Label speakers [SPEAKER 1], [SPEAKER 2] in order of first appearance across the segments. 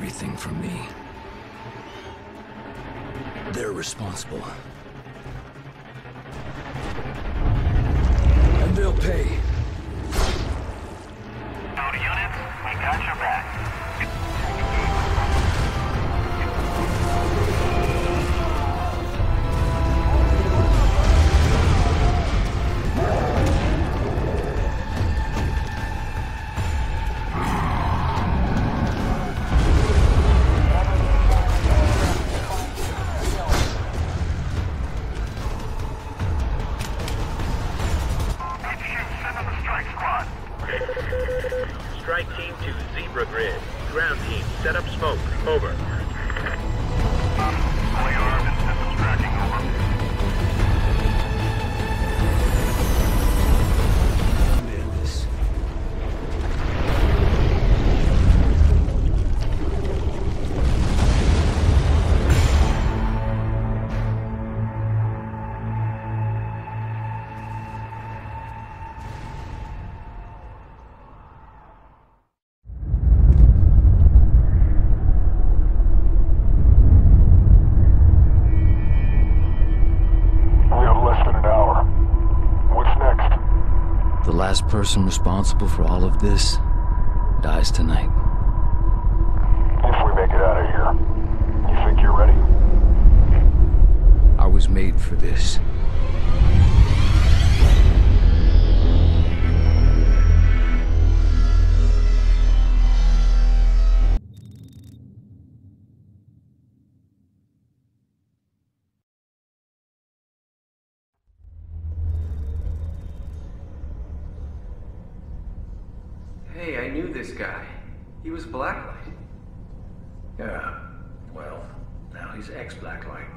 [SPEAKER 1] everything from me. They're responsible. And they'll pay.
[SPEAKER 2] Howdy, units. We got your back.
[SPEAKER 3] Strike team to Zebra Grid. Ground team, set up smoke. Over.
[SPEAKER 2] Fully armed and systems tracking. Over.
[SPEAKER 1] Man, this. The last person responsible for all of this dies tonight.
[SPEAKER 4] If we make it out of here, you think you're ready?
[SPEAKER 1] I was made for this.
[SPEAKER 5] Hey, I knew this guy. He was Blacklight.
[SPEAKER 6] Yeah, well, now he's ex-Blacklight.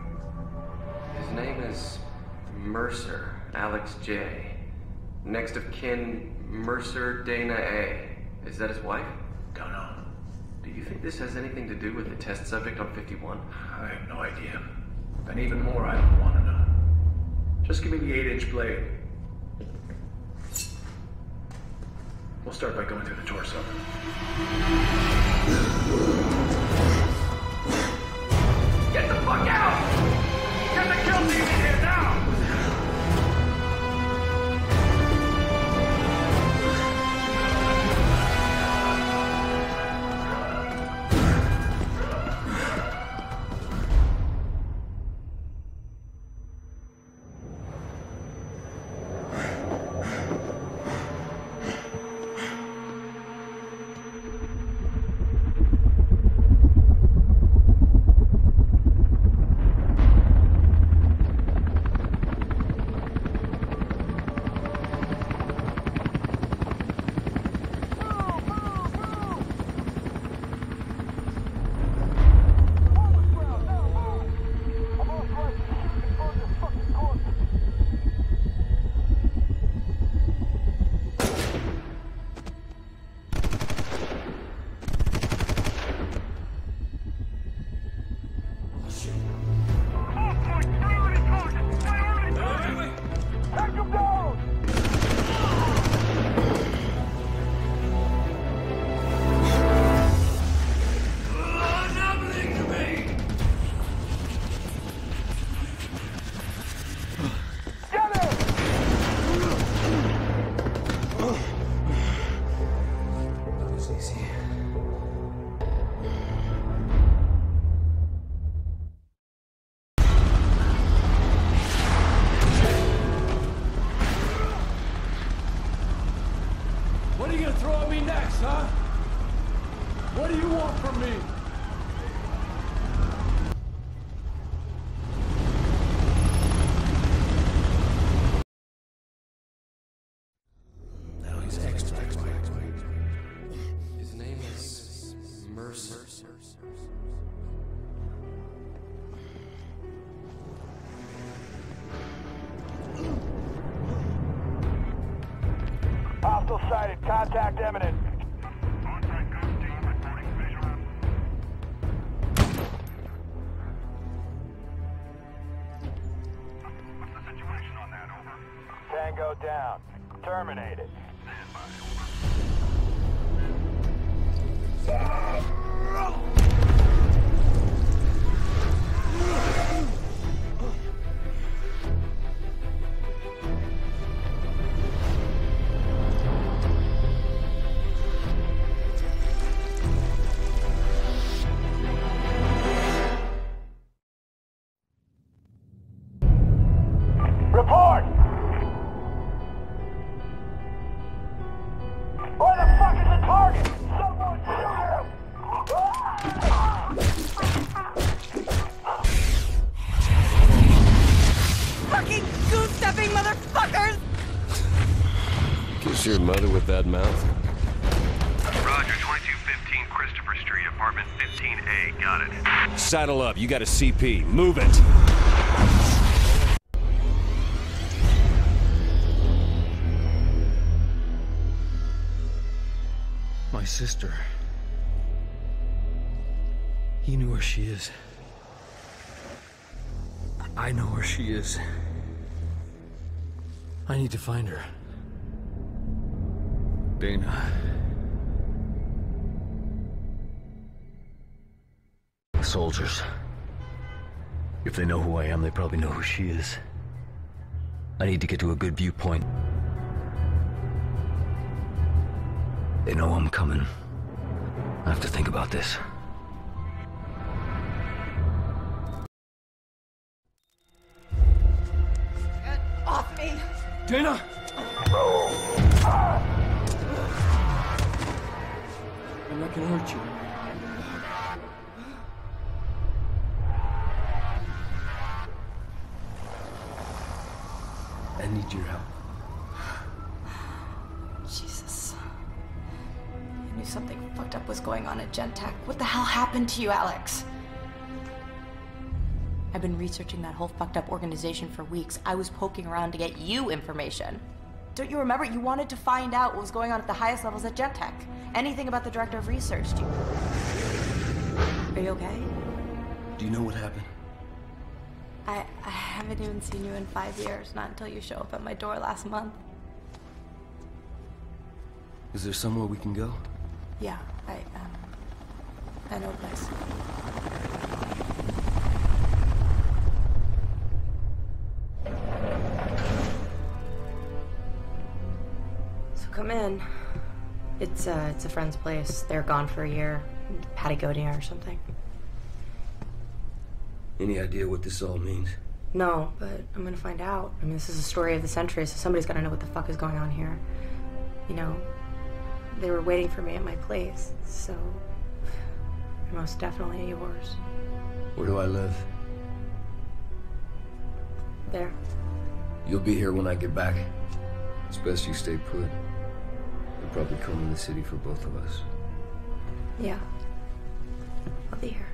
[SPEAKER 5] His name is Mercer, Alex J. Next of kin, Mercer Dana A. Is that his wife?
[SPEAKER 6] Don't know.
[SPEAKER 5] Do you think this has anything to do with the test subject on 51?
[SPEAKER 6] I have no idea. And even more, I don't want to know. Just give me the 8-inch blade. We'll start by going through the torso. Get the fuck out! Get the kill team in here now!
[SPEAKER 7] What are you gonna throw at me next, huh? What do you want from me?
[SPEAKER 6] Now he's ex-Blacklight.
[SPEAKER 5] His name is Mercer.
[SPEAKER 4] Hostile sighted. Contact imminent.
[SPEAKER 2] On-site ghost team reporting visual. What's the situation on that? Over.
[SPEAKER 4] Tango down. Terminated.
[SPEAKER 2] Stand by. Over. Report! Where the fuck is the target? Someone shoot him!
[SPEAKER 8] Fucking goose-stepping motherfuckers!
[SPEAKER 9] Kiss your mother with that mouth?
[SPEAKER 3] Roger, 2215 Christopher Street, apartment 15A. Got it.
[SPEAKER 9] Saddle up, you got a CP. Move it!
[SPEAKER 1] My sister. He knew where she is. I know where she is. I need to find her. Dana. Soldiers. If they know who I am, they probably know who she is. I need to get to a good viewpoint. They know I'm coming. I have to think about this.
[SPEAKER 8] Get off me!
[SPEAKER 7] Dana! I'm not gonna hurt you.
[SPEAKER 1] I need your help.
[SPEAKER 8] Jesus. I knew something fucked up was going on at Gentech. What the hell happened to you, Alex? I've been researching that whole fucked up organization for weeks. I was poking around to get you information. Don't you remember? You wanted to find out what was going on at the highest levels at Gentech. Anything about the director of research. Are you okay?
[SPEAKER 1] Do you know what happened?
[SPEAKER 8] I haven't even seen you in 5 years, not until you show up at my door last month.
[SPEAKER 1] Is there somewhere we can go?
[SPEAKER 8] Yeah, I know a place. So come in. It's a friend's place. They're gone for a year. Patagonia or something.
[SPEAKER 1] Any idea what this all means?
[SPEAKER 8] No, but I'm gonna find out. I mean, this is a story of the century, so somebody's gotta know what the fuck is going on here. You know, they were waiting for me at my place, so they're most definitely yours.
[SPEAKER 1] Where do I live?
[SPEAKER 8] There.
[SPEAKER 1] You'll be here when I get back. It's best you stay put. They'll probably come in the city for both of us.
[SPEAKER 8] Yeah. I'll be here.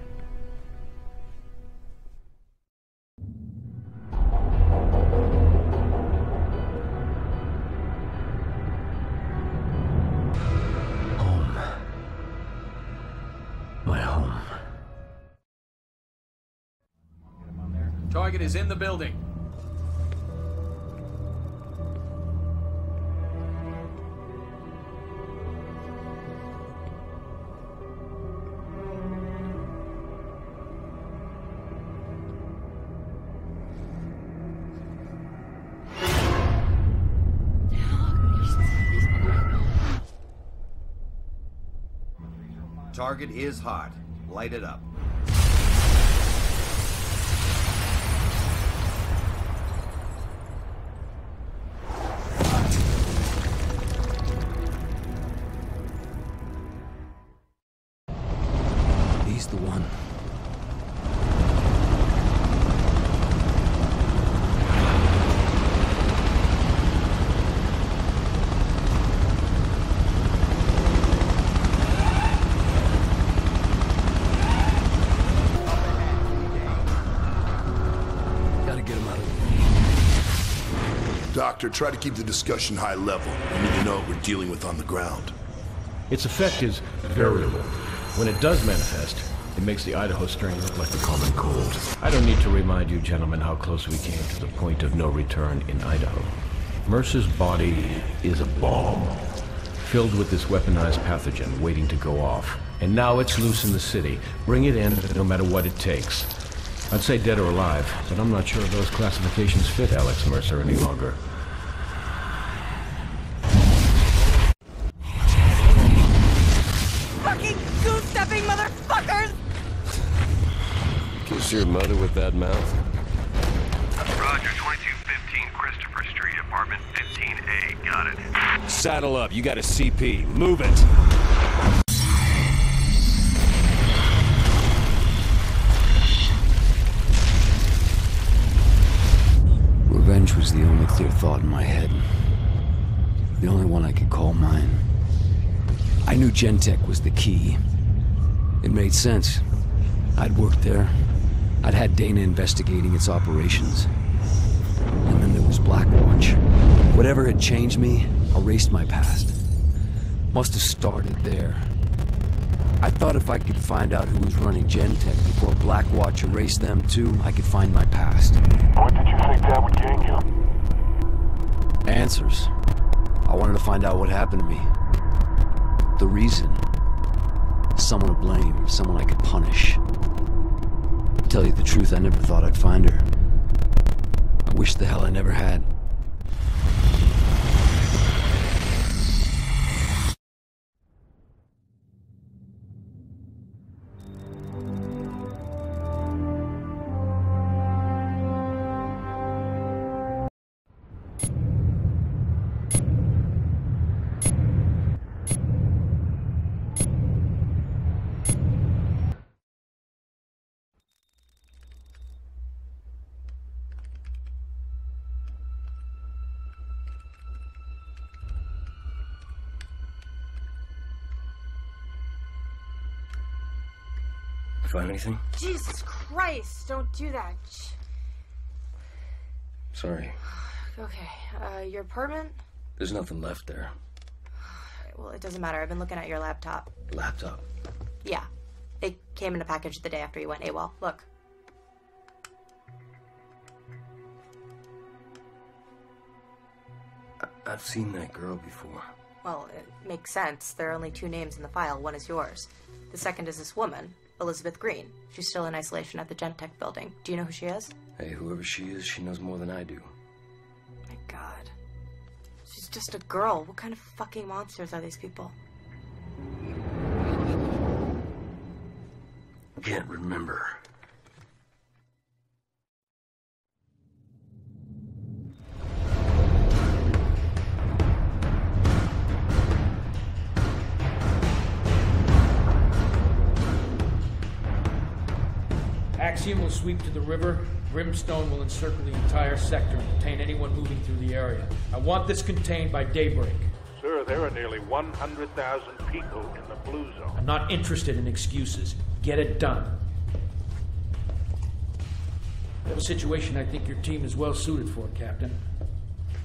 [SPEAKER 1] Home. My home.
[SPEAKER 6] Target is in the building.
[SPEAKER 10] Target is hot. Light it up.
[SPEAKER 1] He's the one.
[SPEAKER 11] Doctor, try to keep the discussion high level. We need to know what we're dealing with on the ground.
[SPEAKER 6] Its effect is variable. When it does manifest, it makes the Idaho strain look like the common cold. I don't need to remind you gentlemen how close we came to the point of no return in Idaho. Mercer's body is a bomb, filled with this weaponized pathogen waiting to go off. And now it's loose in the city. Bring it in, no matter what it takes. I'd say dead or alive, but I'm not sure those classifications fit Alex Mercer any longer.
[SPEAKER 12] Fucking goose-stepping motherfuckers!
[SPEAKER 9] Kiss your mother with that mouth?
[SPEAKER 3] Roger, 2215 Christopher Street, apartment 15A. Got it.
[SPEAKER 9] Saddle up. You got a CP. Move it!
[SPEAKER 1] Revenge was the only clear thought in my head. The only one I could call mine. I knew Gentek was the key. It made sense. I'd worked there. I'd had Dana investigating its operations. And then there was Blackwatch. Whatever had changed me, erased my past. Must have started there. I thought if I could find out who was running Gentek before Blackwatch erased them too, I could find my past.
[SPEAKER 4] What did you think that would gain you?
[SPEAKER 1] Answers. I wanted to find out what happened to me. The reason. Someone to blame, someone I could punish. To tell you the truth, I never thought I'd find her. I wish the hell I never had. Find anything?
[SPEAKER 8] Jesus Christ, don't do that.
[SPEAKER 1] Sorry.
[SPEAKER 8] Okay, your apartment?
[SPEAKER 1] There's nothing left there.
[SPEAKER 8] Well, it doesn't matter. I've been looking at your laptop.
[SPEAKER 1] Laptop?
[SPEAKER 8] Yeah. It came in a package the day after you went AWOL. Look.
[SPEAKER 1] I've seen that girl before.
[SPEAKER 8] Well, it makes sense. There are only 2 names in the file. One is yours. The second is this woman, Elizabeth Green. She's still in isolation at the Gentek building. Do you know who she is?
[SPEAKER 1] Hey, whoever she is, she knows more than I do.
[SPEAKER 8] My God. She's just a girl. What kind of fucking monsters are these people?
[SPEAKER 1] Can't remember.
[SPEAKER 7] Axiom will sweep to the river. Brimstone will encircle the entire sector and detain anyone moving through the area. I want this contained by daybreak.
[SPEAKER 13] Sir, there are nearly 100,000 people in the Blue Zone.
[SPEAKER 7] I'm not interested in excuses. Get it done. We have a situation I think your team is well suited for, Captain.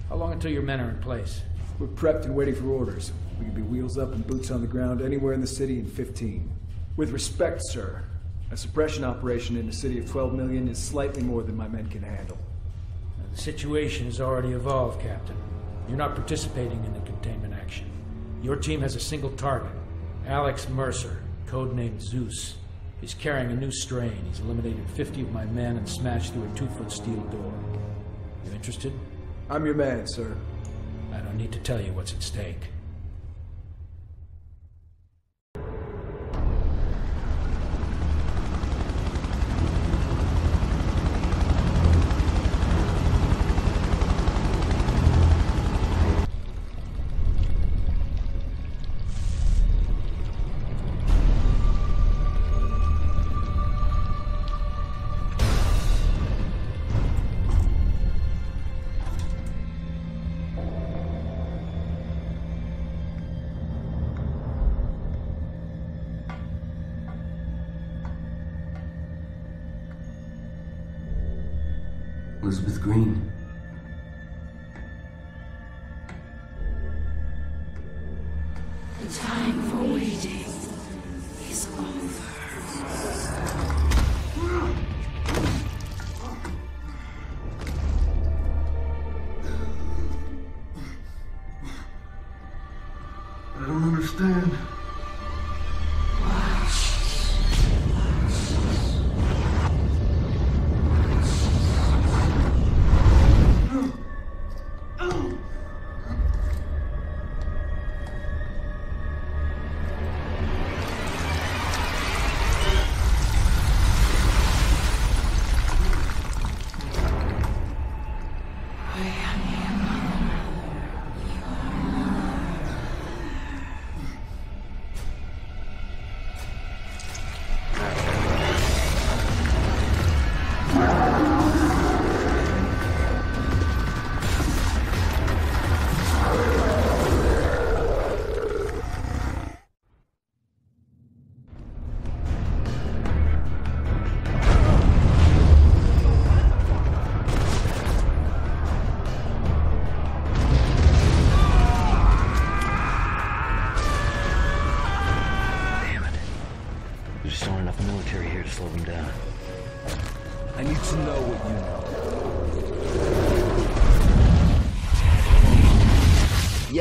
[SPEAKER 7] How long until your men are in place?
[SPEAKER 14] We're prepped and waiting for orders. We can be wheels up and boots on the ground anywhere in the city in 15. With respect, sir, a suppression operation in a city of 12 million is slightly more than my men can handle.
[SPEAKER 7] The situation has already evolved, Captain. You're not participating in the containment action. Your team has a single target, Alex Mercer, codenamed Zeus. He's carrying a new strain. He's eliminated 50 of my men and smashed through a 2-foot steel door. You interested?
[SPEAKER 14] I'm your man, sir.
[SPEAKER 7] I don't need to tell you what's at stake.
[SPEAKER 1] Elizabeth Green.
[SPEAKER 15] The time for waiting is over.
[SPEAKER 11] I don't understand.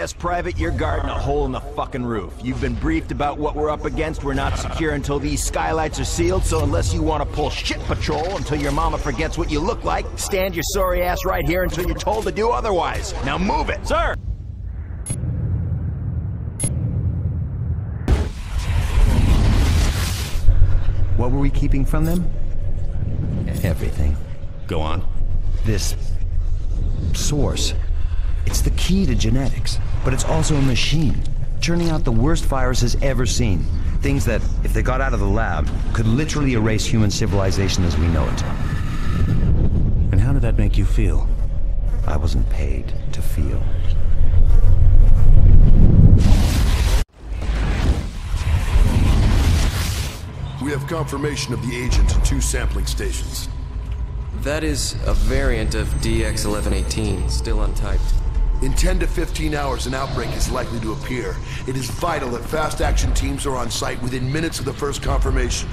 [SPEAKER 16] Yes, Private, you're guarding a hole in the fucking roof. You've been briefed about what we're up against. We're not secure until these skylights are sealed, so unless you want to pull shit patrol until your mama forgets what you look like, stand your sorry ass right here until you're told to do otherwise. Now move it! Sir! What were we keeping from them? Everything.
[SPEAKER 9] Go on.
[SPEAKER 16] This source. It's the key to genetics, but it's also a machine, churning out the worst viruses ever seen. Things that, if they got out of the lab, could literally erase human civilization as we know it.
[SPEAKER 9] And how did that make you feel?
[SPEAKER 16] I wasn't paid to feel.
[SPEAKER 11] We have confirmation of the agent in 2 sampling stations.
[SPEAKER 5] That is a variant of DX1118, still untyped.
[SPEAKER 11] In 10 to 15 hours, an outbreak is likely to appear. It is vital that fast action teams are on site within minutes of the first confirmation.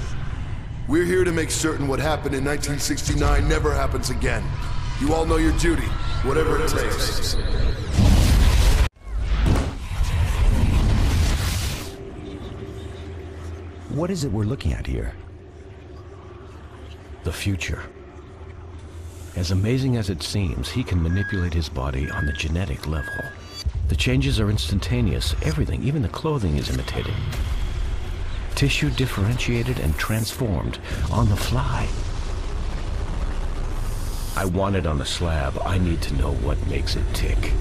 [SPEAKER 11] We're here to make certain what happened in 1969 never happens again. You all know your duty, whatever it takes.
[SPEAKER 16] What is it we're looking at here?
[SPEAKER 6] The future. As amazing as it seems, he can manipulate his body on the genetic level. The changes are instantaneous. Everything, even the clothing, is imitated. Tissue differentiated and transformed on the fly. I want it on a slab. I need to know what makes it tick.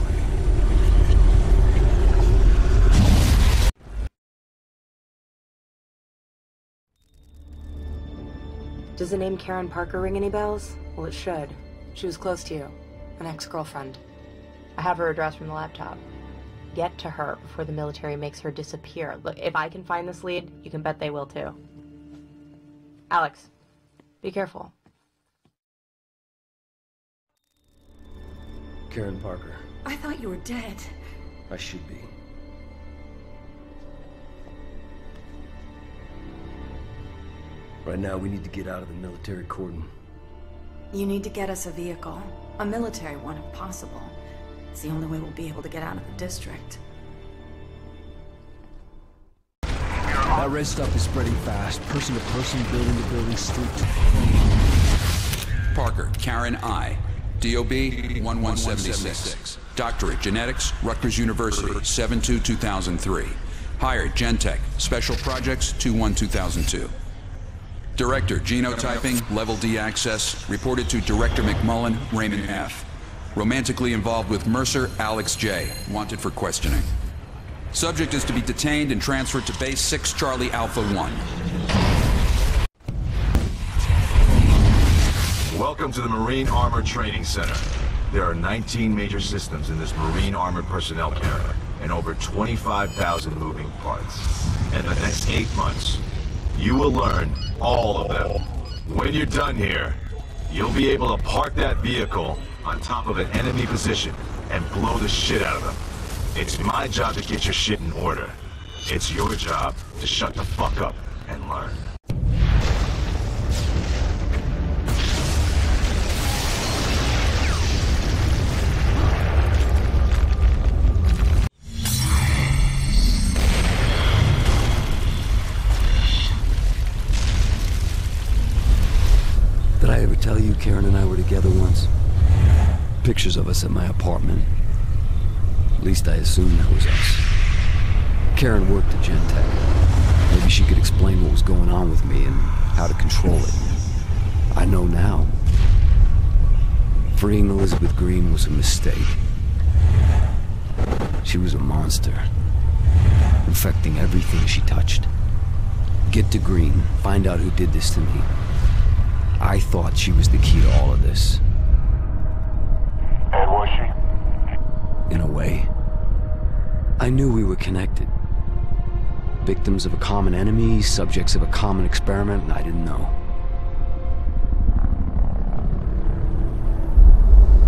[SPEAKER 8] Does the name Karen Parker ring any bells? Well, it should. She was close to you. An ex-girlfriend. I have her address from the laptop. Get to her before the military makes her disappear. Look, if I can find this lead, you can bet they will too. Alex, be careful.
[SPEAKER 1] Karen Parker.
[SPEAKER 15] I thought you were dead.
[SPEAKER 1] I should be. Right now, we need to get out of the military cordon.
[SPEAKER 15] You need to get us a vehicle. A military one, if possible. It's the only way we'll be able to get out of the district.
[SPEAKER 1] That red stuff is spreading fast. Person to person, building to building, street.
[SPEAKER 17] Parker, Karen I. DOB 1176. Doctorate Genetics, Rutgers University, 7/2/2003. Hired Gentech, Special Projects 2/1/2002. Director, Genotyping, Level D Access, reported to Director McMullen, Raymond F. Romantically involved with Mercer, Alex J. Wanted for questioning. Subject is to be detained and transferred to Base 6 Charlie Alpha 1.
[SPEAKER 18] Welcome to the Marine Armor Training Center. There are 19 major systems in this Marine Armored Personnel carrier and over 25,000 moving parts. In the next 8 months, you will learn all of them. When you're done here, you'll be able to park that vehicle on top of an enemy position and blow the shit out of them. It's my job to get your shit in order. It's your job to shut the fuck up and learn.
[SPEAKER 1] Did I ever tell you Karen and I were together once? Pictures of us at my apartment. At least I assumed that was us. Karen worked at Gentech. Maybe she could explain what was going on with me and how to control it. I know now. Freeing Elizabeth Green was a mistake. She was a monster. Infecting everything she touched. Get to Green. Find out who did this to me. I thought she was the key to all of this.
[SPEAKER 4] And was she?
[SPEAKER 1] In a way. I knew we were connected. Victims of a common enemy, subjects of a common experiment, and I didn't know.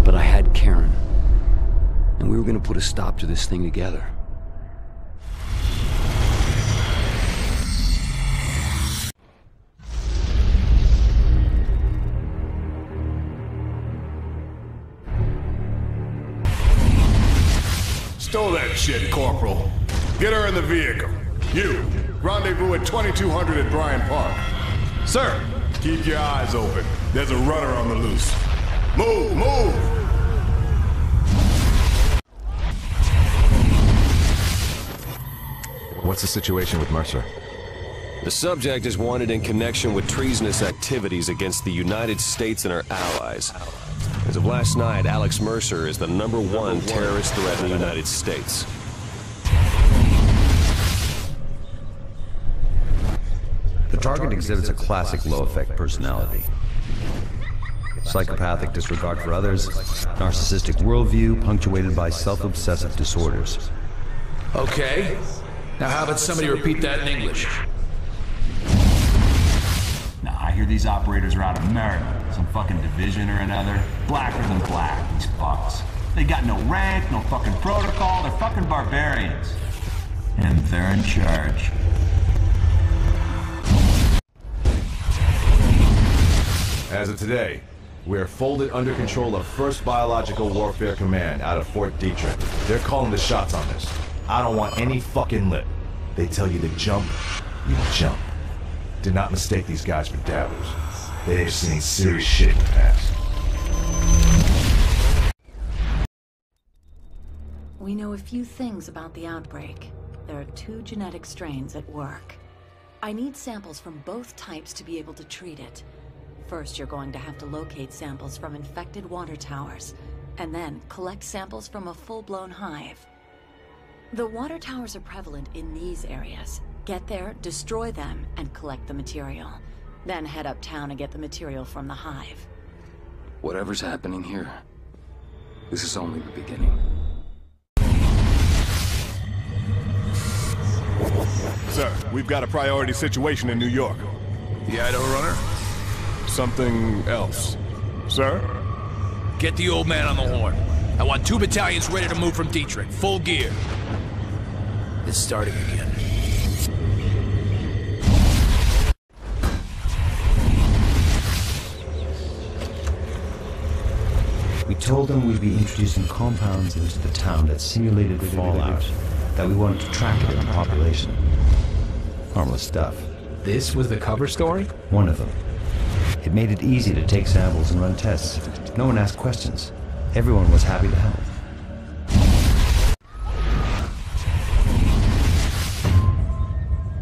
[SPEAKER 1] But I had Karen. And we were gonna put a stop to this thing together.
[SPEAKER 19] Stole that shit, Corporal. Get her in the vehicle. You, rendezvous at 2200 at Bryant Park.
[SPEAKER 20] Sir!
[SPEAKER 19] Keep your eyes open. There's a runner on the loose. Move, move!
[SPEAKER 20] What's the situation with Mercer?
[SPEAKER 21] The subject is wanted in connection with treasonous activities against the United States and our allies. As of last night, Alex Mercer is the #1 terrorist threat in the United States.
[SPEAKER 22] The target exhibits a classic low-effect personality. Psychopathic disregard for others, narcissistic worldview punctuated by self-obsessive disorders.
[SPEAKER 23] Okay. Now how about somebody repeat that in English?
[SPEAKER 24] Now, I hear these operators are out of America, some fucking division or another. Blacker than black, these fucks. They got no rank, no fucking protocol, they're fucking barbarians. And they're in charge.
[SPEAKER 18] As of today, we are folded under control of 1st Biological Warfare Command out of Fort Detrick. They're calling the shots on this. I don't want any fucking lip. They tell you to jump, you jump. Do not mistake these guys for dabblers. They have seen serious shit in the past.
[SPEAKER 15] We know a few things about the outbreak. There are 2 genetic strains at work. I need samples from both types to be able to treat it. First, you're going to have to locate samples from infected water towers, and then collect samples from a full-blown hive. The water towers are prevalent in these areas. Get there, destroy them, and collect the material. Then head uptown and get the material from the hive.
[SPEAKER 1] Whatever's happening here, this is only the beginning.
[SPEAKER 19] Sir, we've got a priority situation in New York.
[SPEAKER 23] The Idaho runner?
[SPEAKER 19] Something else. Sir?
[SPEAKER 23] Get the old man on the horn. I want 2 battalions ready to move from Detrick. Full gear. It's starting again.
[SPEAKER 22] We told them we'd be introducing compounds into the town that simulated fallout, that we wanted to track it in the population. Harmless stuff.
[SPEAKER 20] This was the cover story?
[SPEAKER 22] One of them. It made it easy to take samples and run tests. No one asked questions. Everyone was happy to help.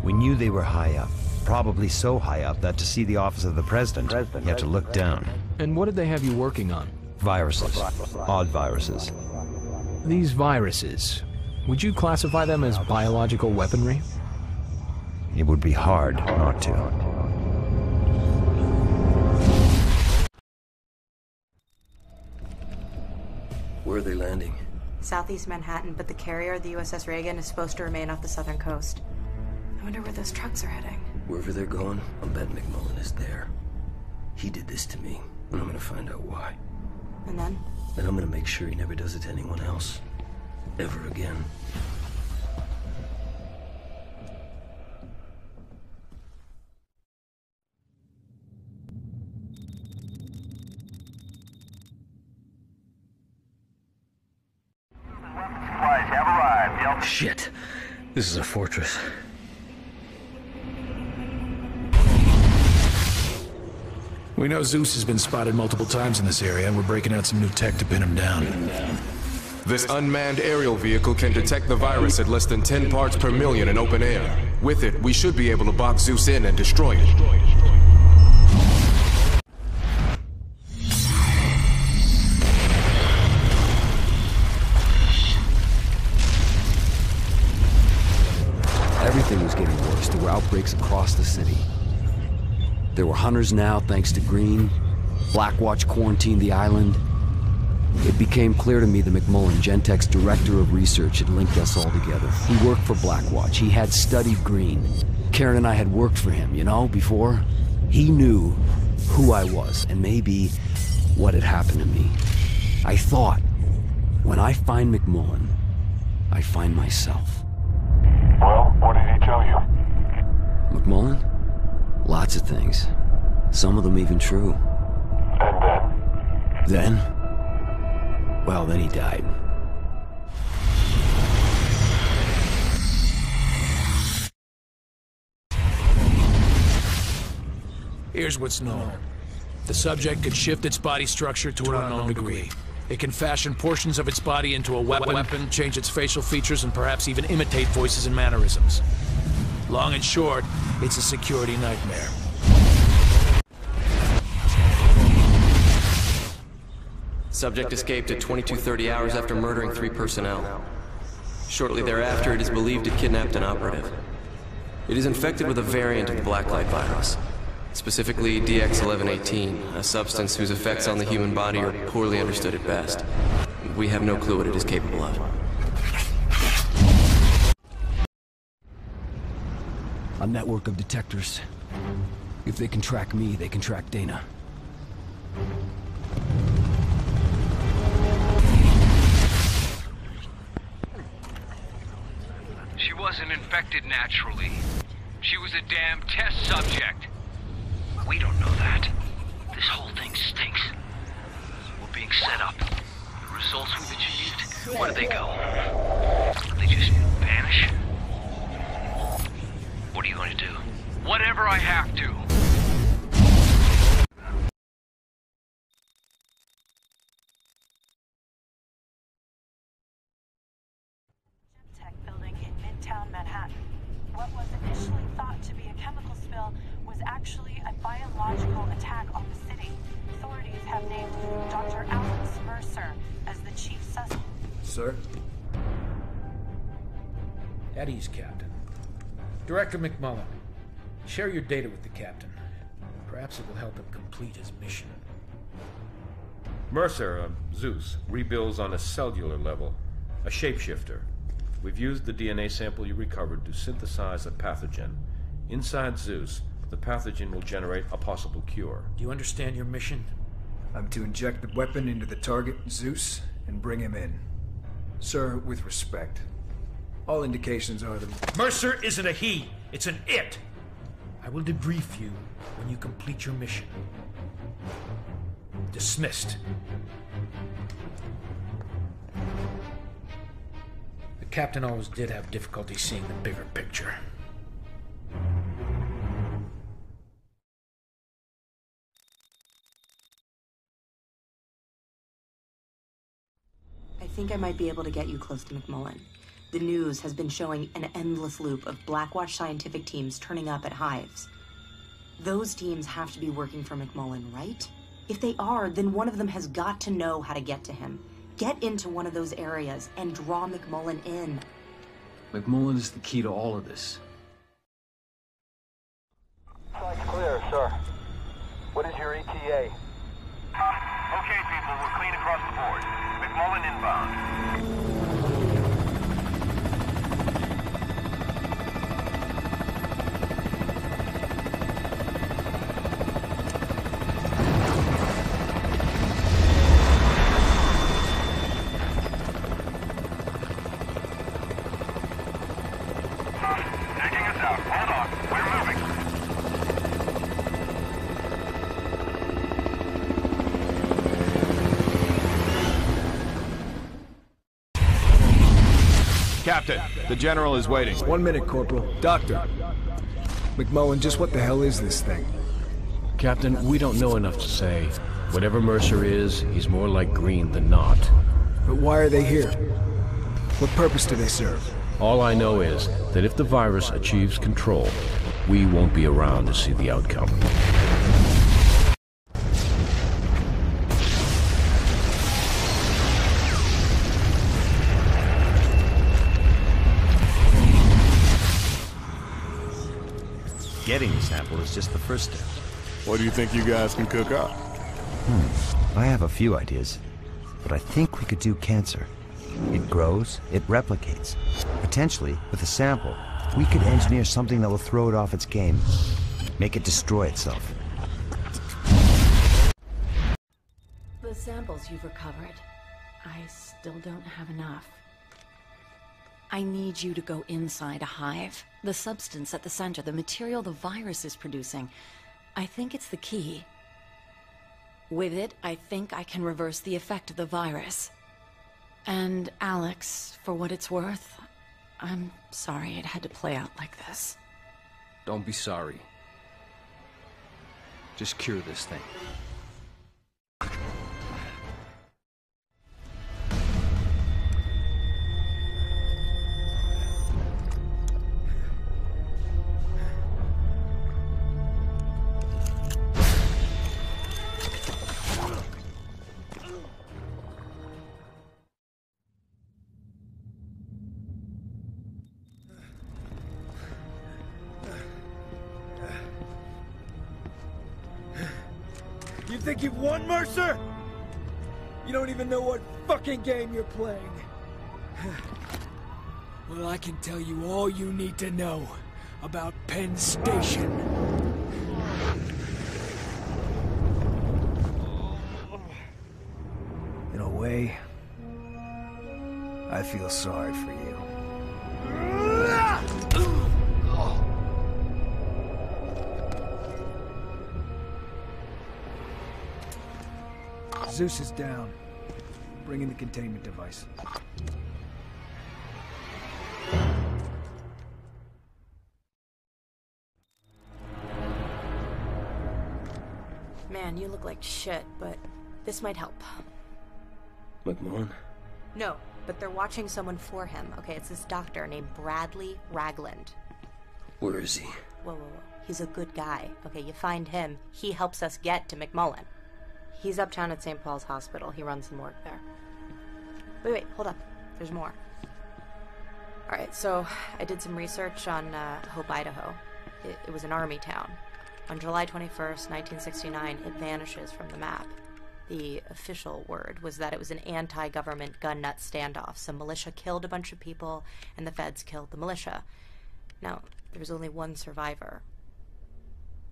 [SPEAKER 22] We knew they were high up. Probably so high up that to see the office of the president, you had to look down.
[SPEAKER 20] And what did they have you working on?
[SPEAKER 22] Viruses. Odd viruses.
[SPEAKER 20] These viruses, would you classify them as biological weaponry?
[SPEAKER 22] It would be hard not to.
[SPEAKER 1] Where are they landing?
[SPEAKER 8] Southeast Manhattan, but the carrier, the USS Reagan, is supposed to remain off the southern coast. I wonder where those trucks are heading.
[SPEAKER 1] Wherever they're going, I'm betting McMullen is there. He did this to me, and I'm gonna find out why.
[SPEAKER 8] And then?
[SPEAKER 1] Then I'm gonna make sure he never does it to anyone else. Ever again.
[SPEAKER 2] Supplies have arrived.
[SPEAKER 1] Shit. This is a fortress.
[SPEAKER 23] We know Zeus has been spotted multiple times in this area, and we're breaking out some new tech to pin him down.
[SPEAKER 25] This unmanned aerial vehicle can detect the virus at less than 10 parts per million in open air. With it, we should be able to box Zeus in and destroy it.
[SPEAKER 1] Everything was getting worse. There were outbreaks across the city. There were hunters now, thanks to Green. Blackwatch quarantined the island. It became clear to me that McMullen, Gentek's director of research, had linked us all together. He worked for Blackwatch. He had studied Green. Karen and I had worked for him, you know, before. He knew who I was, and maybe what had happened to me. I thought, when I find McMullen, I find myself.
[SPEAKER 4] Well, what did he tell you?
[SPEAKER 1] McMullen? Lots of things. Some of them even true.
[SPEAKER 4] And then?
[SPEAKER 1] Then? Well, then he died.
[SPEAKER 23] Here's what's known. The subject could shift its body structure to an unknown degree. It can fashion portions of its body into a weapon, change its facial features, and perhaps even imitate voices and mannerisms. Long and short, it's a security nightmare.
[SPEAKER 5] Subject escaped at 22:30 hours after murdering 3 personnel. Shortly thereafter, it is believed it kidnapped an operative. It is infected with a variant of the Blacklight virus, specifically DX1118, a substance whose effects on the human body are poorly understood at best. We have no clue what it is capable of.
[SPEAKER 1] A network of detectors. If they can track me, they can track Dana.
[SPEAKER 3] She wasn't infected naturally. She was a damn test subject. We don't know that. This whole thing stinks. We're being set up. The results we've achieved, where do they go? They just vanish? What are you going to do? Whatever I have to.
[SPEAKER 10] Building in Midtown Manhattan. What was initially thought to be a chemical spill was actually a biological attack on the city. Authorities have named Dr. Alex Mercer as the chief suspect.
[SPEAKER 7] Sir? At ease, Captain. Director McMullen, share your data with the Captain. Perhaps it will help him complete his mission.
[SPEAKER 6] Mercer, Zeus, rebuilds on a cellular level. A shapeshifter. We've used the DNA sample you recovered to synthesize a pathogen. Inside Zeus, the pathogen will generate a possible cure.
[SPEAKER 7] Do you understand your mission?
[SPEAKER 12] I'm to inject the weapon into the target, Zeus, and bring him in. Sir, with respect, all indications are that
[SPEAKER 7] Mercer isn't a he, it's an it! I will debrief you when you complete your mission. Dismissed. The Captain always did have difficulty seeing the bigger picture.
[SPEAKER 8] I think I might be able to get you close to McMullen. The news has been showing an endless loop of Blackwatch scientific teams turning up at hives. Those teams have to be working for McMullen, right? If they are, then one of them has got to know how to get to him. Get into one of those areas and draw McMullen in.
[SPEAKER 1] McMullen is the key to all of this.
[SPEAKER 2] Site's clear, sir. What is your ETA?
[SPEAKER 24] Okay, people, we're clean across the board. McMullen inbound.
[SPEAKER 18] Captain, the General is waiting.
[SPEAKER 12] 1 minute, Corporal. Doctor. McMullen, just what the hell is this thing?
[SPEAKER 6] Captain, we don't know enough to say. Whatever Mercer is, he's more like green than not.
[SPEAKER 12] But why are they here? What purpose do they serve?
[SPEAKER 6] All I know is that if the virus achieves control, we won't be around to see the outcome.
[SPEAKER 9] Getting the sample is just the first step.
[SPEAKER 19] What do you think you guys can cook up?
[SPEAKER 9] I have a few ideas, but I think we could do cancer. It grows, it replicates. Potentially, with a sample, we could engineer something that will throw it off its game. Make it destroy itself.
[SPEAKER 15] The samples you've recovered, I still don't have enough. I need you to go inside a hive. The substance at the center, the material the virus is producing, I think it's the key. With it, I think I can reverse the effect of the virus. And Alex, for what it's worth, I'm sorry it had to play out like this.
[SPEAKER 1] Don't be sorry. Just cure this thing.
[SPEAKER 12] You think you've won, Mercer? You don't even know what fucking game you're playing. Well, I can tell you all you need to know about Penn Station. In a way, I feel sorry for you. Zeus is down. Bring in the containment device.
[SPEAKER 8] Man, you look like shit, but this might help.
[SPEAKER 11] McMullen?
[SPEAKER 8] No, but they're watching someone for him. Okay, it's this doctor named Bradley Ragland.
[SPEAKER 11] Where is he?
[SPEAKER 8] Whoa, whoa, whoa. He's a good guy. Okay, you find him, he helps us get to McMullen. He's uptown at St. Paul's Hospital. He runs the morgue there. Wait, hold up. There's more. Alright, so I did some research on Hope, Idaho. It was an army town. On July 21st, 1969, it vanishes from the map. The official word was that it was an anti-government gun nut standoff. Some militia killed a bunch of people, and the feds killed the militia. Now, there was only one survivor.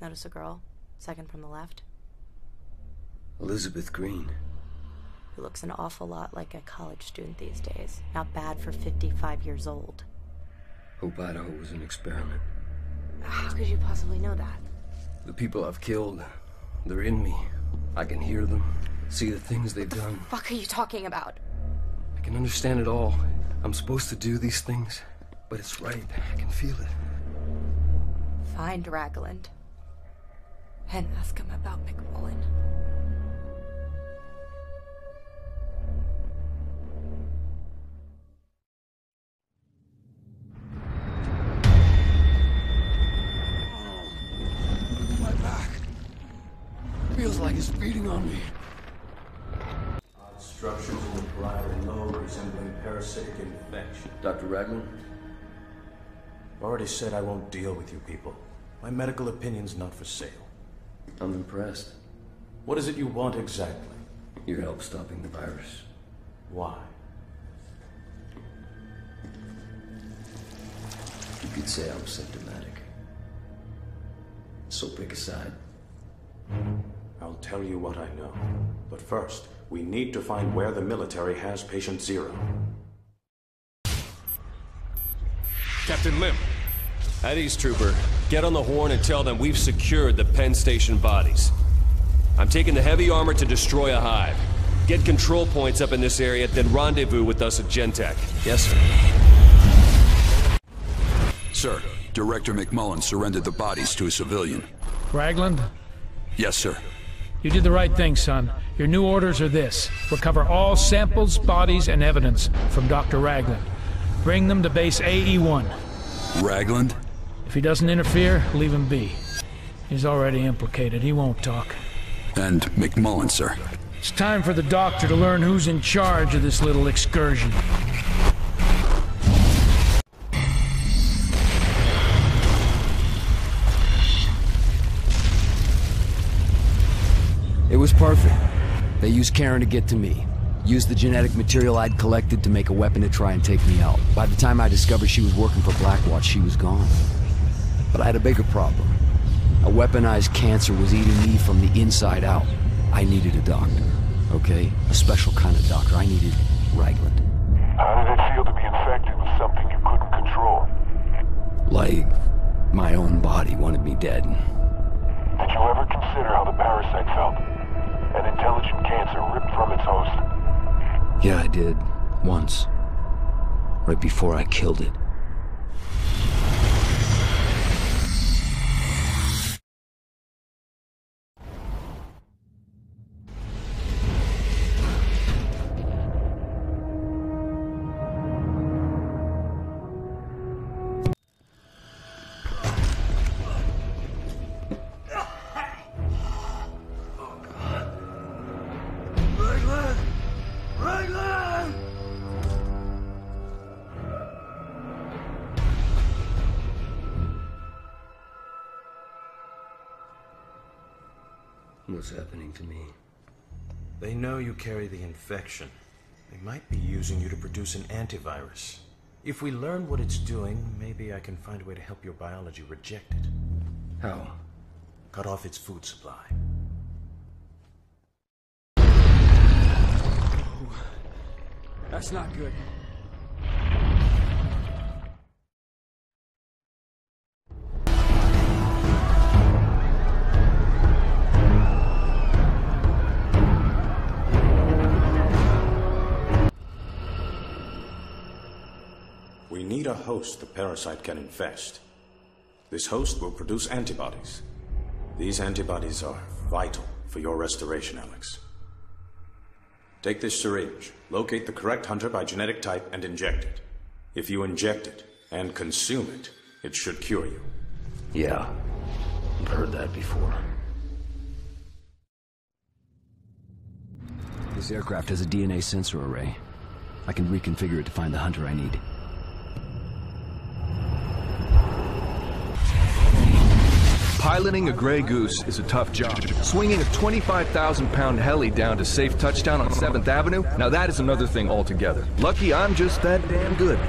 [SPEAKER 8] Notice a girl, second from the left?
[SPEAKER 11] Elizabeth Green.
[SPEAKER 8] Who looks an awful lot like a college student these days. Not bad for 55 years old.
[SPEAKER 11] Hope Idaho was an experiment.
[SPEAKER 8] How could you possibly know that?
[SPEAKER 11] The people I've killed, they're in me. I can hear them, see the things they've done.
[SPEAKER 8] What the fuck are you talking about?
[SPEAKER 11] I can understand it all. I'm supposed to do these things, but it's right. I can feel it.
[SPEAKER 8] Find Ragland. And ask him about McMullen.
[SPEAKER 1] Feels like it's beating on me.
[SPEAKER 6] Odd structures in the parietal lobe resembling parasitic infection.
[SPEAKER 11] Dr. Ragland?
[SPEAKER 6] I've already said I won't deal with you people. My medical opinion's not for sale.
[SPEAKER 11] I'm impressed.
[SPEAKER 6] What is it you want exactly?
[SPEAKER 11] Your help stopping the virus.
[SPEAKER 6] Why?
[SPEAKER 11] You could say I'm symptomatic. So pick a side.
[SPEAKER 6] I'll tell you what I know. But first, we need to find where the military has Patient Zero.
[SPEAKER 25] Captain Lim.
[SPEAKER 21] At East Trooper, get on the horn and tell them we've secured the Penn Station bodies. I'm taking the heavy armor to destroy a hive. Get control points up in this area, then rendezvous with us at Gentech.
[SPEAKER 11] Yes, sir.
[SPEAKER 13] Sir, Director McMullen surrendered the bodies to a civilian.
[SPEAKER 7] Ragland?
[SPEAKER 13] Yes, sir.
[SPEAKER 7] You did the right thing, son. Your new orders are this. Recover all samples, bodies, and evidence from Dr. Ragland. Bring them to base AE-1.
[SPEAKER 13] Ragland?
[SPEAKER 7] If he doesn't interfere, leave him be. He's already implicated. He won't talk.
[SPEAKER 13] And McMullen, sir.
[SPEAKER 7] It's time for the doctor to learn who's in charge of this little excursion.
[SPEAKER 1] It was perfect. They used Karen to get to me. Used the genetic material I'd collected to make a weapon to try and take me out. By the time I discovered she was working for Blackwatch, she was gone. But I had a bigger problem. A weaponized cancer was eating me from the inside out. I needed a doctor, okay? A special kind of doctor. I needed Ragland.
[SPEAKER 4] How did it feel to be infected with something you couldn't control?
[SPEAKER 1] Like, my own body wanted me dead.
[SPEAKER 4] Did you ever consider how the parasite felt? An intelligent cancer ripped from its host.
[SPEAKER 1] Yeah, I did. Once. Right before I killed it.
[SPEAKER 14] What's happening to me?
[SPEAKER 6] They know you carry the infection. They might be using you to produce an antivirus. If we learn what it's doing, maybe I can find a way to help your biology reject it.
[SPEAKER 14] How?
[SPEAKER 6] Cut off its food supply.
[SPEAKER 1] That's not good.
[SPEAKER 16] We need a host the parasite can infest. This host will produce antibodies. These antibodies are vital for your restoration, Alex. Take this syringe, locate the correct hunter by genetic type, and inject it. If you inject it and consume it, it should cure you.
[SPEAKER 1] Yeah, I've heard that before. This aircraft has a DNA sensor array. I can reconfigure it to find the hunter I need.
[SPEAKER 17] Piloting a Grey Goose is a tough job. Swinging a 25,000-pound heli down to safe touchdown on 7th Avenue? Now that is another thing altogether. Lucky I'm just that damn good.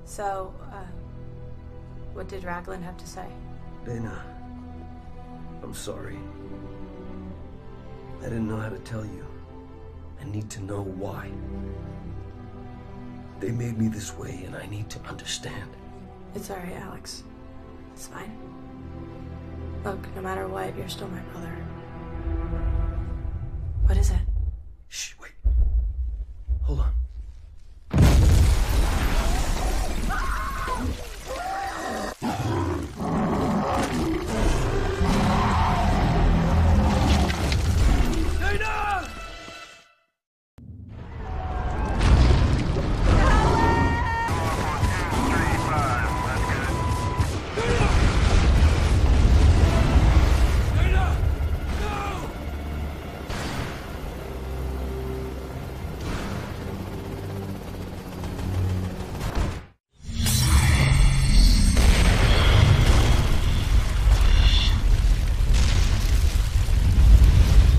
[SPEAKER 8] So, what did Raglan have to say?
[SPEAKER 14] Dana, I'm sorry. I didn't know how to tell you. I need to know why. They made me this way, and I need to understand.
[SPEAKER 8] It's alright, Alex. It's fine. Look, no matter what, you're still my brother. What is it?
[SPEAKER 14] Shh, wait. Hold on.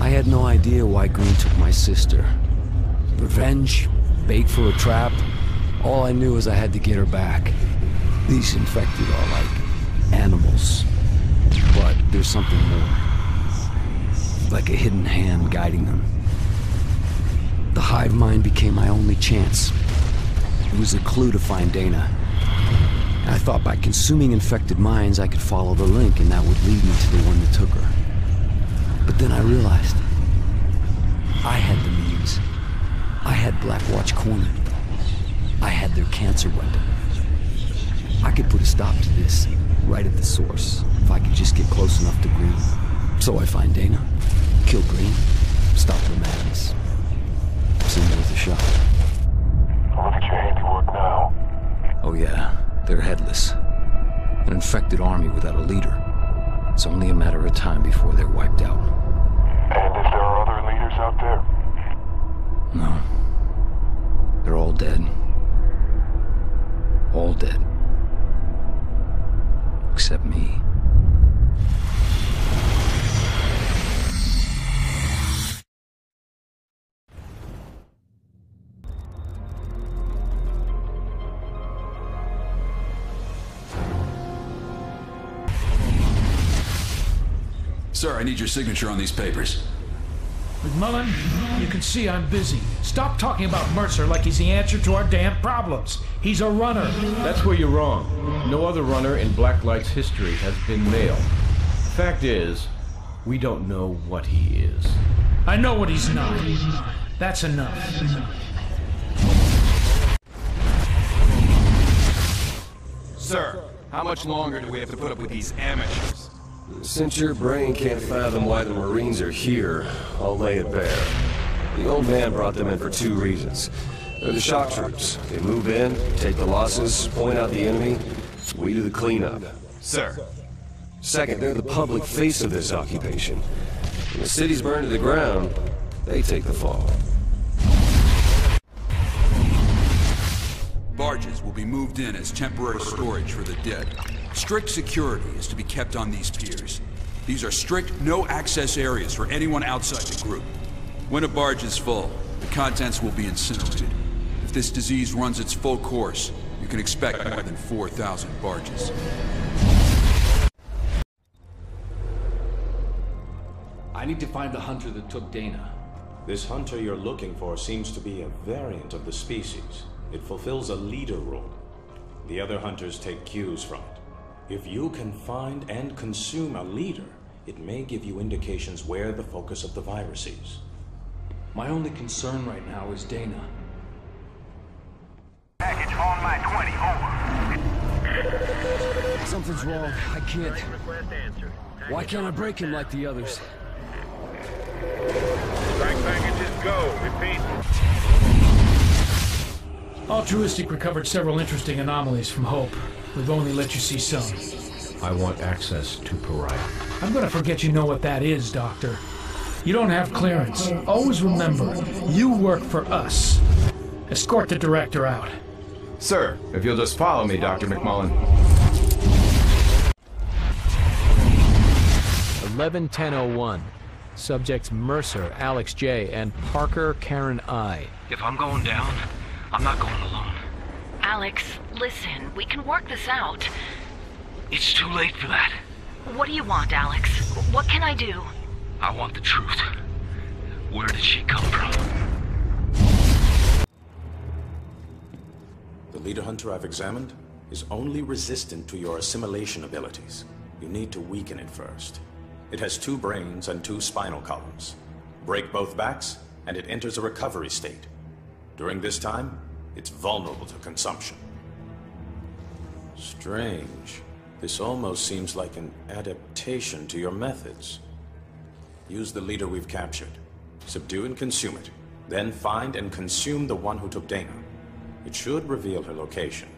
[SPEAKER 1] I had no idea why Green took my sister. Revenge? Bait for a trap? All I knew is I had to get her back. These infected are like animals. But there's something more. Like a hidden hand guiding them. The hive mind became my only chance. It was a clue to find Dana. And I thought by consuming infected minds I could follow the link and that would lead me to the one that took her. But then I realized I had the means. I had Blackwatch cornered. I had their cancer weapon. I could put a stop to this right at the source if I could just get close enough to Green. So I find Dana, kill Green, stop the madness. Seemed worth a shot.
[SPEAKER 4] Look at your handiwork now.
[SPEAKER 1] Oh yeah, they're headless. An infected army without a leader. It's only a matter of time before they're wiped out.
[SPEAKER 4] And if there are other leaders out there?
[SPEAKER 1] No. They're all dead. All dead. Except me.
[SPEAKER 13] Sir, I need your signature on these papers.
[SPEAKER 7] McMullen, you can see I'm busy. Stop talking about Mercer like he's the answer to our damn problems. He's a runner.
[SPEAKER 6] That's where you're wrong. No other runner in Blacklight's history has been male. Fact is, we don't know what he is.
[SPEAKER 7] I know what he's not. That's enough.
[SPEAKER 17] Sir, how much longer do we have to put up with these amateurs?
[SPEAKER 21] Since your brain can't fathom why the Marines are here, I'll lay it bare. The old man brought them in for 2 reasons. They're the shock troops. They move in, take the losses, point out the enemy. We do the cleanup.
[SPEAKER 17] Sir.
[SPEAKER 21] Second, they're the public face of this occupation. When the city's burned to the ground, they take the fall.
[SPEAKER 13] Barges will be moved in as temporary storage for the dead. Strict security is to be kept on these piers. These are strict, no-access areas for anyone outside the group. When a barge is full, the contents will be incinerated. If this disease runs its full course, you can expect more than 4,000 barges.
[SPEAKER 3] I need to find the hunter that took Dana.
[SPEAKER 16] This hunter you're looking for seems to be a variant of the species. It fulfills a leader role. The other hunters take cues from it. If you can find and consume a leader, it may give you indications where the focus of the virus is.
[SPEAKER 3] My only concern right now is Dana.
[SPEAKER 2] Package on my 20, over.
[SPEAKER 1] Something's wrong. I can't. Why can't I break him like the others?
[SPEAKER 2] Strike packages go. Repeat.
[SPEAKER 7] Altruistic recovered several interesting anomalies from Hope. We've only let you see some.
[SPEAKER 6] I want access to Pariah.
[SPEAKER 7] I'm gonna forget you know what that is, Doctor. You don't have clearance. Always remember, you work for us. Escort the director out.
[SPEAKER 17] Sir, if you'll just follow me, Dr. McMullen.
[SPEAKER 7] 11-10-01. Subjects Mercer, Alex J., and Parker Karen I.
[SPEAKER 11] If I'm going down, I'm not going alone.
[SPEAKER 15] Alex, listen, we can work this out.
[SPEAKER 11] It's too late for that.
[SPEAKER 15] What do you want, Alex? What can I do?
[SPEAKER 11] I want the truth. Where did she come from?
[SPEAKER 16] The leader hunter I've examined is only resistant to your assimilation abilities. You need to weaken it first. It has 2 brains and 2 spinal columns. Break both backs, and it enters a recovery state. During this time, it's vulnerable to consumption. Strange. This almost seems like an adaptation to your methods. Use the leader we've captured. Subdue and consume it. Then find and consume the one who took Dana. It should reveal her location.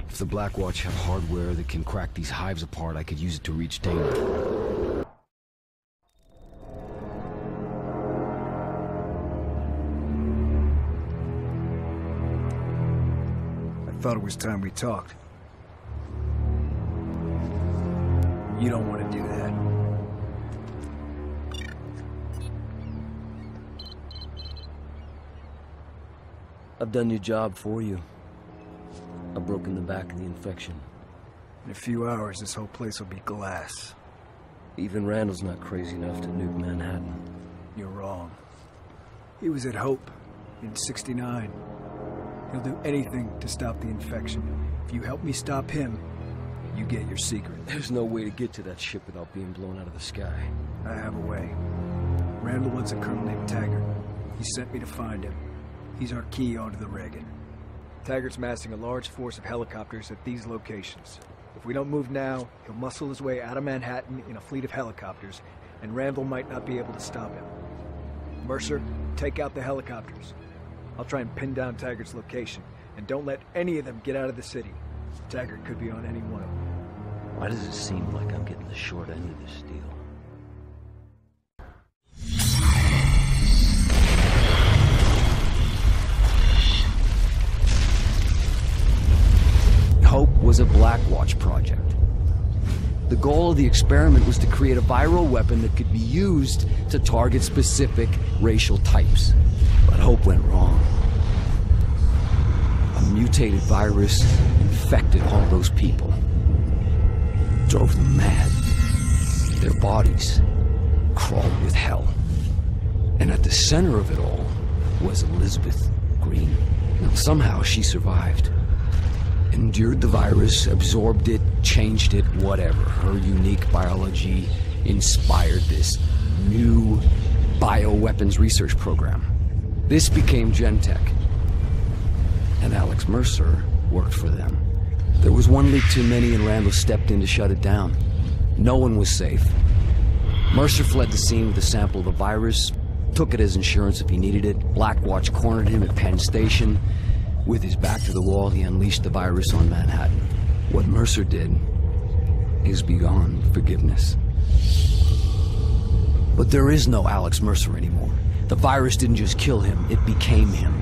[SPEAKER 1] If the Blackwatch have hardware that can crack these hives apart, I could use it to reach Dana.
[SPEAKER 12] I thought it was time we talked. You don't want to do that.
[SPEAKER 11] I've done your job for you. I've broken the back of the infection.
[SPEAKER 12] In a few hours, this whole place will be glass.
[SPEAKER 11] Even Randall's not crazy enough to nuke Manhattan.
[SPEAKER 12] You're wrong. He was at Hope in '69. He'll do anything to stop the infection. If you help me stop him, you get your secret.
[SPEAKER 11] There's no way to get to that ship without being blown out of the sky.
[SPEAKER 12] I have a way. Randall wants a colonel named Taggart. He sent me to find him. He's our key onto the Reagan. Taggart's massing a large force of helicopters at these locations. If we don't move now, he'll muscle his way out of Manhattan in a fleet of helicopters, and Randall might not be able to stop him. Mercer, take out the helicopters. I'll try and pin down Taggart's location, and don't let any of them get out of the city. Taggart could be on any one of them.
[SPEAKER 1] Why does it seem like I'm getting the short end of this deal? Hope was a Blackwatch project. The goal of the experiment was to create a viral weapon that could be used to target specific racial types. But Hope went wrong. A mutated virus infected all those people. Drove them mad. Their bodies crawled with hell. And at the center of it all was Elizabeth Green. Now, somehow she survived. Endured the virus, absorbed it, changed it, whatever. Her unique biology inspired this new bioweapons research program. This became Gentek. And Alex Mercer worked for them. There was one leak too many and Randall stepped in to shut it down. No one was safe. Mercer fled the scene with a sample of the virus, took it as insurance if he needed it. Blackwatch cornered him at Penn Station. With his back to the wall, he unleashed the virus on Manhattan. What Mercer did is beyond forgiveness. But there is no Alex Mercer anymore. The virus didn't just kill him, it became him.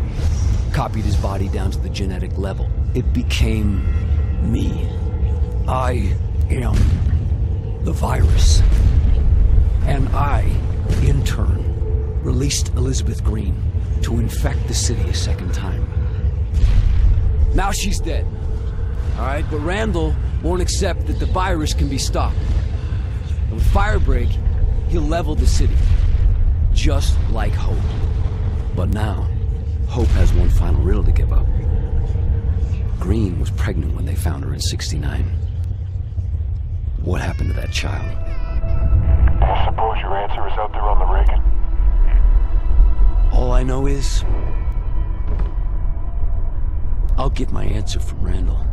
[SPEAKER 1] Copied his body down to the genetic level. It became me. I am the virus. And I, in turn, released Elizabeth Green to infect the city a second time. Now she's dead. All right, but Randall won't accept that the virus can be stopped. And with Firebreak, he'll level the city. Just like Hope. But now, Hope has one final riddle to give up. Green was pregnant when they found her in '69. What happened to that child?
[SPEAKER 4] Do you suppose your answer is out there on the Reagan?
[SPEAKER 1] All I know is I'll get my answer from Randall.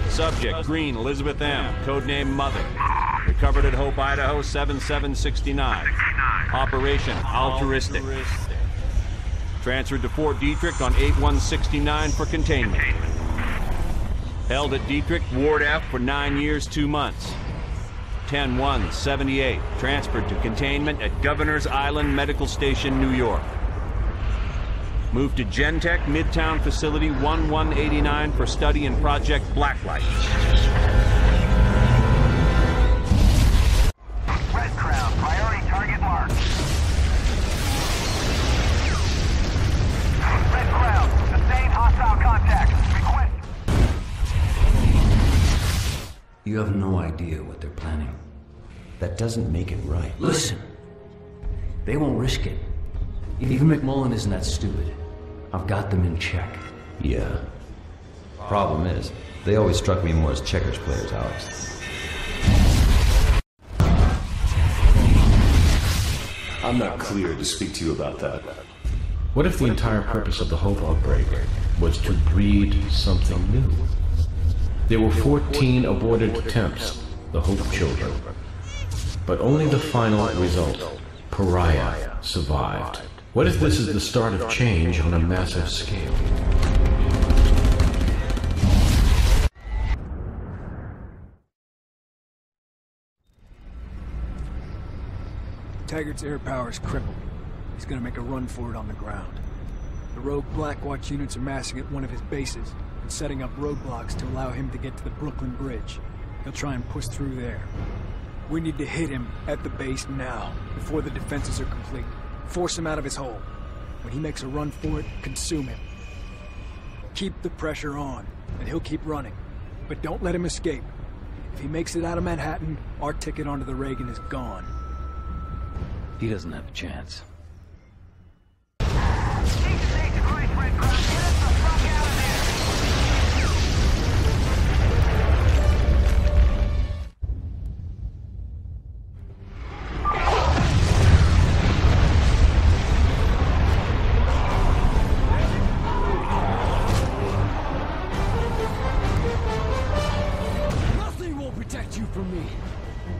[SPEAKER 5] Subject, Green, Elizabeth M., codename Mother. Recovered at Hope, Idaho, 7769. Operation Altruistic. Transferred to Fort Detrick on 8/1/69 for containment. Held at Detrick, Ward F for 9 years, 2 months. 10/1/78. Transferred to containment at Governor's Island Medical Station, New York. Moved to Gentek Midtown Facility 1189 for study in Project Blacklight.
[SPEAKER 2] Red Crown, priority target marked. Red Crown, sustained hostile contact. Request.
[SPEAKER 1] You have no idea what they're planning.
[SPEAKER 9] That doesn't make it right.
[SPEAKER 1] Listen, they won't risk it. Even McMullen isn't that stupid. I've got them in check.
[SPEAKER 9] Yeah. Problem is, they always struck me more as checkers players, Alex.
[SPEAKER 21] I'm not cleared to speak to you about that.
[SPEAKER 6] What if the entire purpose of the Hope outbreak was to breed something new? There were 14 aborted attempts, the Hope children. But only the final result, Pariah, survived. What if this is the start of change on a massive scale?
[SPEAKER 12] Taggart's air power is crippled. He's gonna make a run for it on the ground. The rogue Blackwatch units are massing at one of his bases and setting up roadblocks to allow him to get to the Brooklyn Bridge. He'll try and push through there. We need to hit him at the base now, before the defenses are complete. Force him out of his hole. When he makes a run for it, consume him. Keep the pressure on, and he'll keep running. But don't let him escape. If he makes it out of Manhattan, our ticket onto the Reagan is gone.
[SPEAKER 1] He doesn't have a chance.
[SPEAKER 2] Nothing will protect you from me.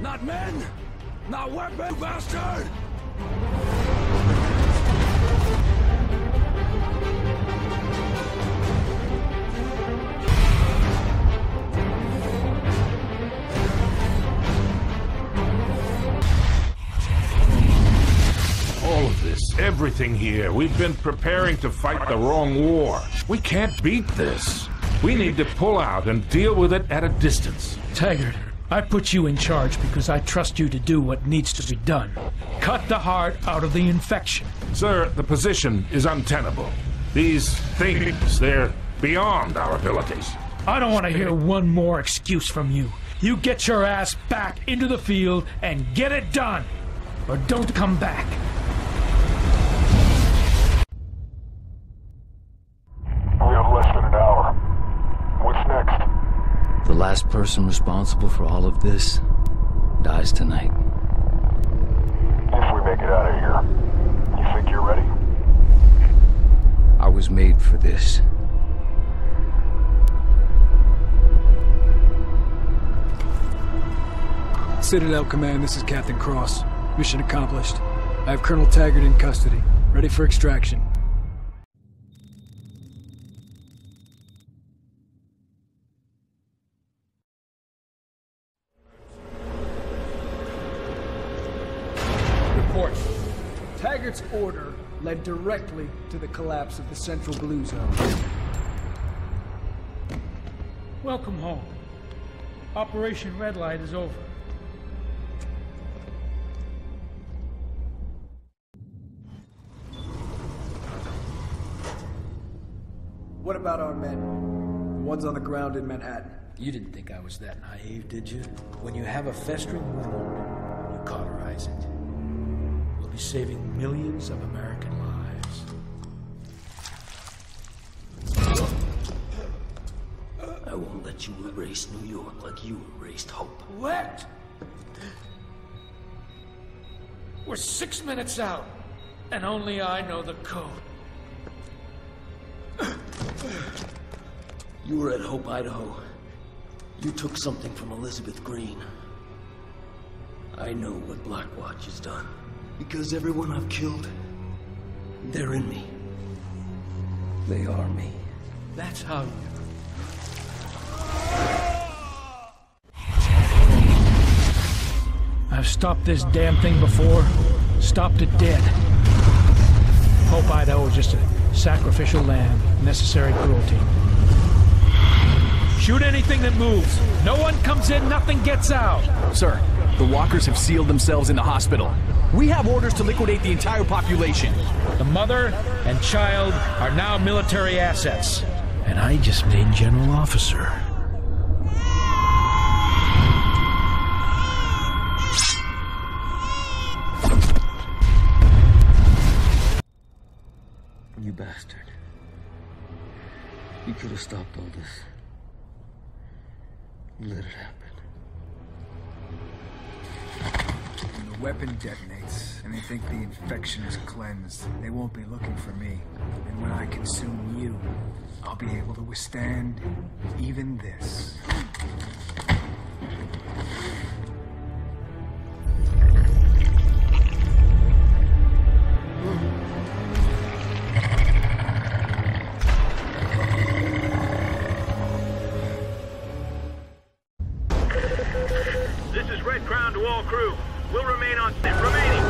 [SPEAKER 2] Not men, not weapons, you bastard!
[SPEAKER 10] All of this, everything here, we've been preparing to fight the wrong war. We can't beat this. We need to pull out and deal with it at a distance.
[SPEAKER 7] Taggart, I put you in charge because I trust you to do what needs to be done. Cut the heart out of the infection.
[SPEAKER 10] Sir, the position is untenable. These things, they're beyond our abilities.
[SPEAKER 7] I don't want to hear one more excuse from you. You get your ass back into the field and get it done. Or don't come back.
[SPEAKER 4] We have less than an hour. What's next?
[SPEAKER 1] The last person responsible for all of this dies tonight.
[SPEAKER 4] If we make it out of here, you think you're ready?
[SPEAKER 1] I was made for this.
[SPEAKER 12] Citadel Command, this is Captain Cross. Mission accomplished. I have Colonel Taggart in custody, ready for extraction. Report. Taggart's order led directly to the collapse of the Central Blue Zone.
[SPEAKER 7] Welcome home. Operation Red Light is over.
[SPEAKER 12] What about our men? The ones on the ground in Manhattan?
[SPEAKER 7] You didn't think I was that naive, did you? When you have a festering wound, you cauterize it. We'll be saving millions of American lives.
[SPEAKER 14] I won't let you erase New York like you erased Hope.
[SPEAKER 7] What? We're 6 minutes out, and only I know the code.
[SPEAKER 14] You were at Hope, Idaho. You took something from Elizabeth Green. I know what Blackwatch has done. Because everyone I've killed, they're in me. They are me.
[SPEAKER 7] That's how you... I've stopped this damn thing before. Stopped it dead. Hope Idaho is just a sacrificial lamb. Necessary cruelty. Shoot anything that moves. No one comes in, nothing gets out.
[SPEAKER 20] Sir, the walkers have sealed themselves in the hospital. We have orders to liquidate the entire population.
[SPEAKER 7] The mother and child are now military assets. And I just made general officer.
[SPEAKER 14] You bastard. You could have stopped all this. Let it happen.
[SPEAKER 12] When the weapon detonates, and they think the infection is cleansed, they won't be looking for me. And when I consume you, I'll be able to withstand even this.
[SPEAKER 22] This is Red Crown to all crew. We'll remain on remaining.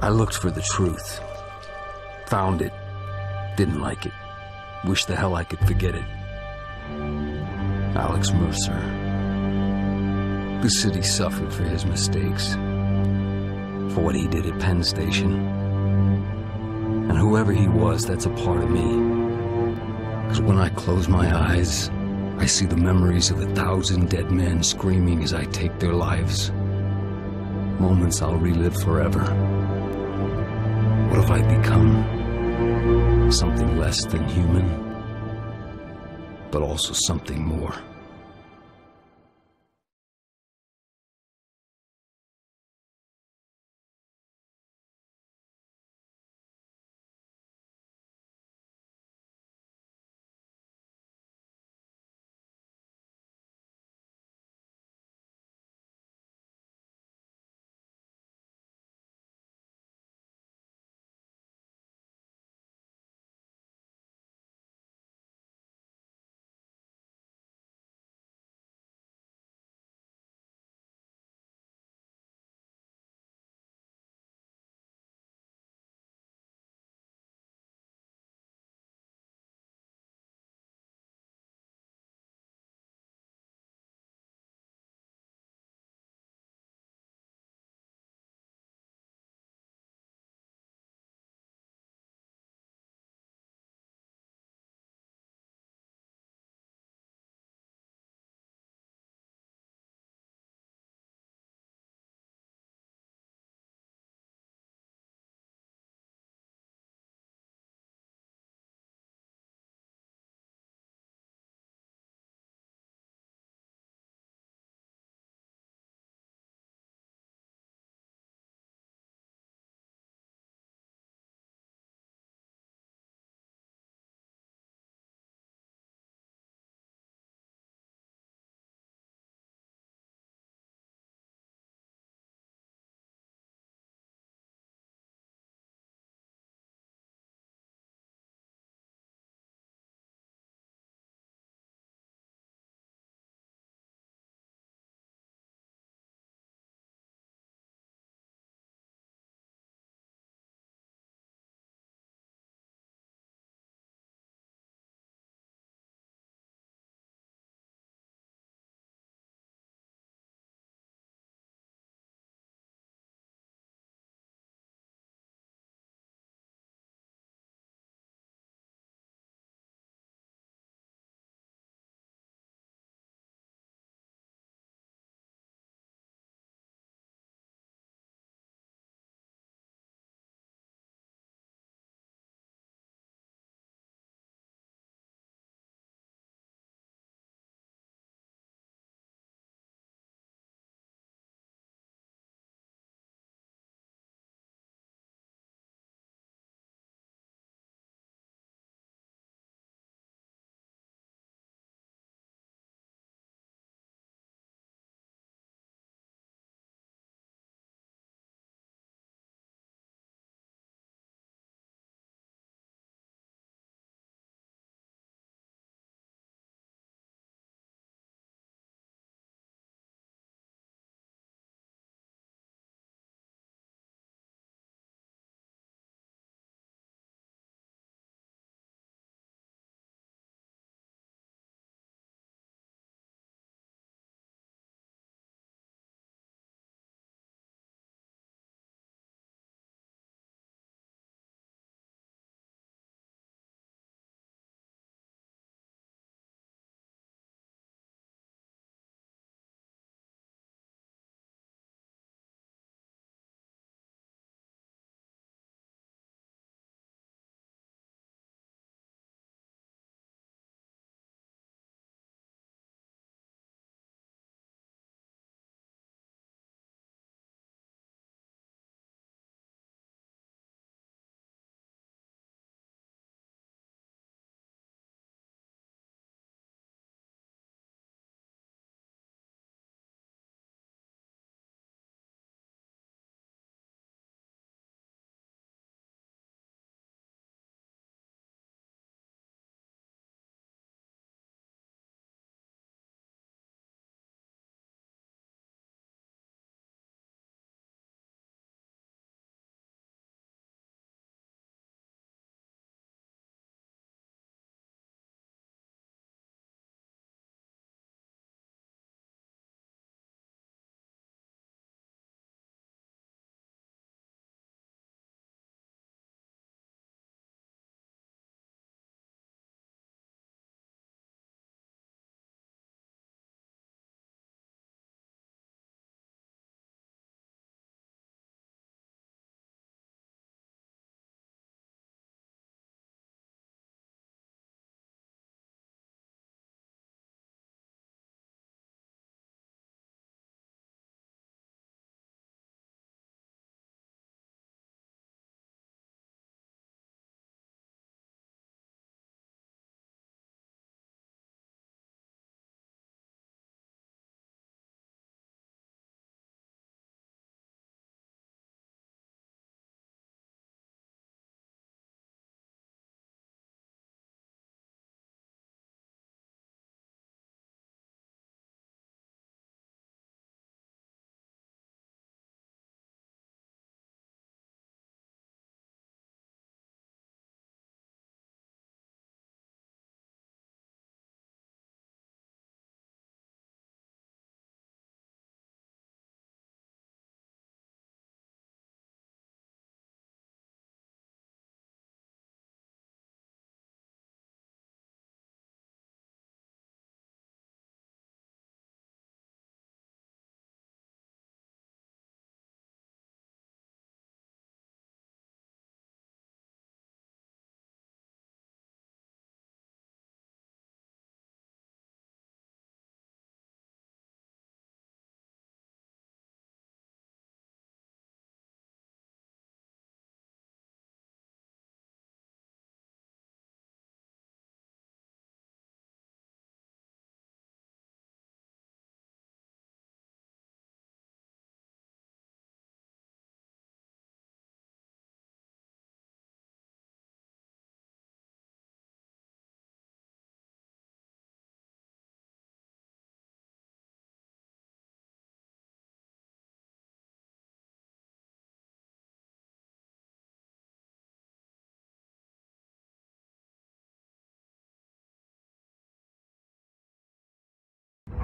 [SPEAKER 1] I looked for the truth. Found it. Didn't like it. Wish the hell I could forget it. Alex Mercer. The city suffered for his mistakes. For what he did at Penn Station. And whoever he was, that's a part of me. Because when I close my eyes, I see the memories of 1,000 dead men screaming as I take their lives. Moments I'll relive forever. What have I become? Something less than human, but also something more.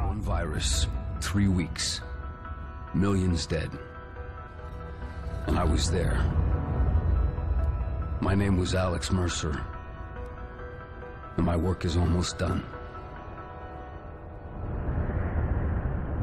[SPEAKER 1] One virus, 3 weeks, millions dead. And I was there. My name was Alex Mercer. And my work is almost done.